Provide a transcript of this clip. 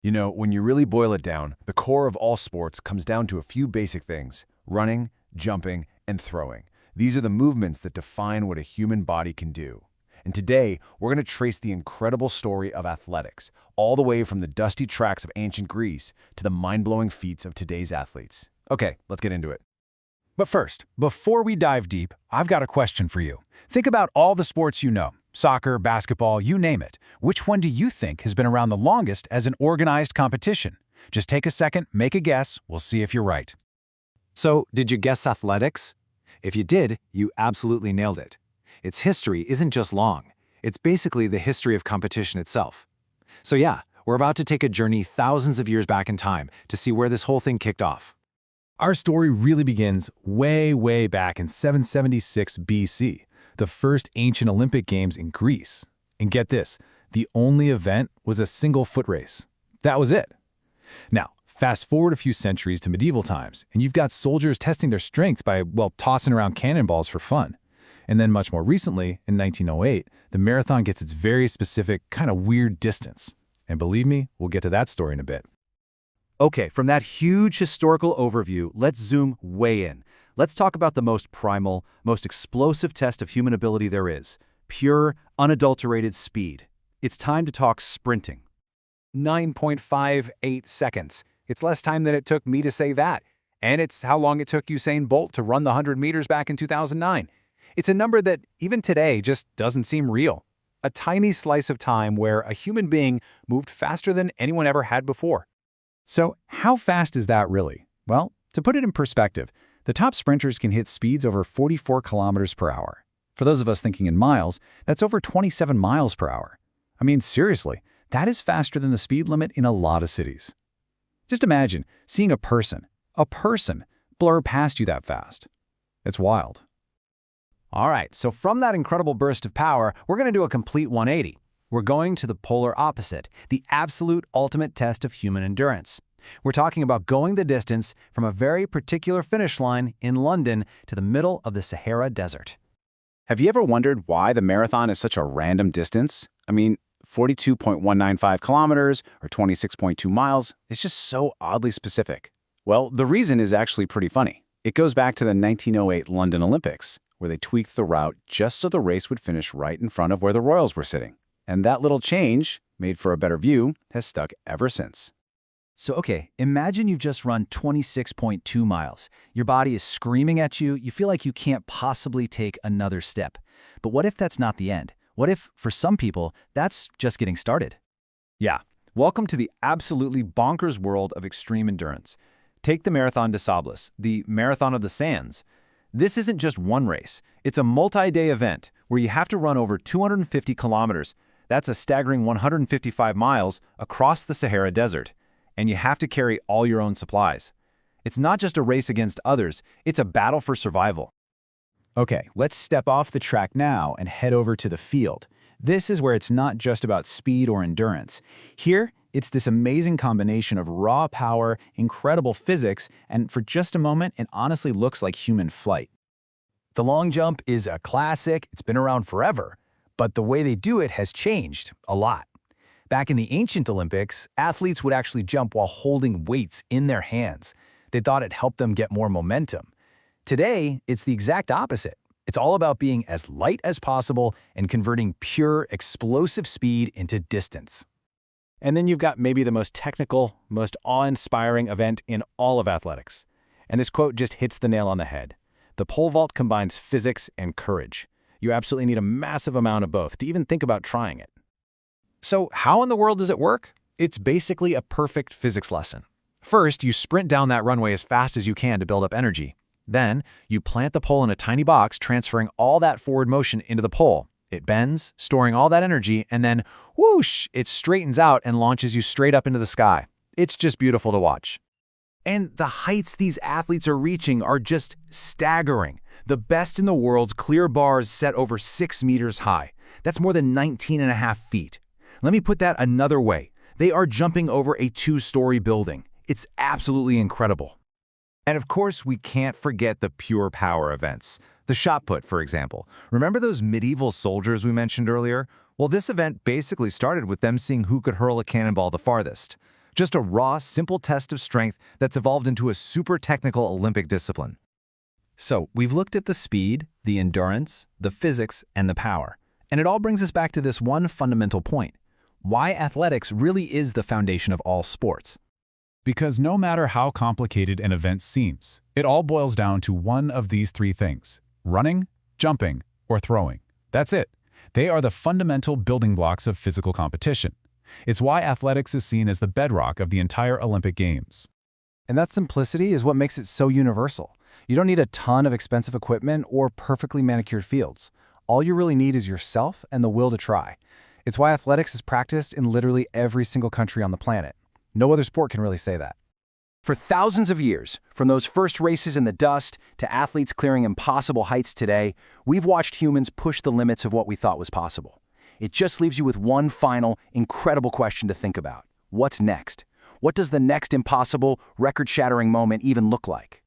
You know, when you really boil it down, the core of all sports comes down to a few basic things: running, jumping, and throwing. These are the movements that define what a human body can do. And today, we're going to trace the incredible story of athletics, all the way from the dusty tracks of ancient Greece to the mind-blowing feats of today's athletes. Okay, let's get into it. But first, before we dive deep, I've got a question for you. Think about all the sports you know. Soccer, basketball, you name it. Which one do you think has been around the longest as an organized competition? Just take a second, make a guess, we'll see if you're right. So, did you guess athletics? If you did, you absolutely nailed it. Its history isn't just long. It's basically the history of competition itself. So yeah, we're about to take a journey thousands of years back in time to see where this whole thing kicked off. Our story really begins way back in 776 BC, the first ancient Olympic Games in Greece. And get this, the only event was a single foot race. That was it. Now, fast forward a few centuries to medieval times, and you've got soldiers testing their strength by, well, tossing around cannonballs for fun. And then much more recently, in 1908, the marathon gets its very specific, kind of weird distance. And believe me, we'll get to that story in a bit. Okay, from that huge historical overview, let's zoom way in. Let's talk about the most primal, most explosive test of human ability there is: pure, unadulterated speed. It's time to talk sprinting. 9.58 seconds. It's less time than it took me to say that. And it's how long it took Usain Bolt to run the 100 meters back in 2009. It's a number that, even today, just doesn't seem real. A tiny slice of time where a human being moved faster than anyone ever had before. So, how fast is that really? Well, to put it in perspective, the top sprinters can hit speeds over 44 kilometers per hour. For those of us thinking in miles, that's over 27 miles per hour. I mean, seriously, that is faster than the speed limit in a lot of cities. Just imagine seeing a person, blur past you that fast. It's wild. All right, so from that incredible burst of power, we're going to do a complete 180. We're going to the polar opposite, the absolute ultimate test of human endurance. We're talking about going the distance from a very particular finish line in London to the middle of the Sahara Desert. Have you ever wondered why the marathon is such a random distance? I mean, 42.195 kilometers or 26.2 miles is just so oddly specific. Well, the reason is actually pretty funny. It goes back to the 1908 London Olympics, where they tweaked the route just so the race would finish right in front of where the royals were sitting. And that little change, made for a better view, has stuck ever since. So okay, imagine you've just run 26.2 miles. Your body is screaming at you, you feel like you can't possibly take another step. But what if that's not the end? What if, for some people, that's just getting started? Yeah, welcome to the absolutely bonkers world of extreme endurance. Take the Marathon des Sables, the Marathon of the Sands. This isn't just one race. It's a multi-day event where you have to run over 250 kilometers. That's a staggering 155 miles across the Sahara Desert. And you have to carry all your own supplies. It's not just a race against others, it's a battle for survival. Okay, let's step off the track now and head over to the field. This is where it's not just about speed or endurance. Here, it's this amazing combination of raw power, incredible physics, and for just a moment, it honestly looks like human flight. The long jump is a classic, it's been around forever, but the way they do it has changed a lot. Back in the ancient Olympics, athletes would actually jump while holding weights in their hands. They thought it helped them get more momentum. Today, it's the exact opposite. It's all about being as light as possible and converting pure, explosive speed into distance. And then you've got maybe the most technical, most awe-inspiring event in all of athletics. And this quote just hits the nail on the head. The pole vault combines physics and courage. You absolutely need a massive amount of both to even think about trying it. So how in the world does it work? It's basically a perfect physics lesson. First, you sprint down that runway as fast as you can to build up energy. Then, you plant the pole in a tiny box, transferring all that forward motion into the pole. It bends, storing all that energy, and then, whoosh, it straightens out and launches you straight up into the sky. It's just beautiful to watch. And the heights these athletes are reaching are just staggering. The best in the world clear bars set over 6 meters high. That's more than 19.5 feet. Let me put that another way. They are jumping over a 2-story building. It's absolutely incredible. And of course, we can't forget the pure power events. The shot put, for example. Remember those medieval soldiers we mentioned earlier? Well, this event basically started with them seeing who could hurl a cannonball the farthest. Just a raw, simple test of strength that's evolved into a super technical Olympic discipline. So, we've looked at the speed, the endurance, the physics, and the power. And it all brings us back to this one fundamental point: why athletics really is the foundation of all sports. Because no matter how complicated an event seems, it all boils down to one of these three things: running, jumping, or throwing. That's it. They are the fundamental building blocks of physical competition. It's why athletics is seen as the bedrock of the entire Olympic Games. And that simplicity is what makes it so universal. You don't need a ton of expensive equipment or perfectly manicured fields. All you really need is yourself and the will to try. It's why athletics is practiced in literally every single country on the planet. No other sport can really say that. For thousands of years, from those first races in the dust to athletes clearing impossible heights today, we've watched humans push the limits of what we thought was possible. It just leaves you with one final, incredible question to think about. What's next? What does the next impossible, record-shattering moment even look like?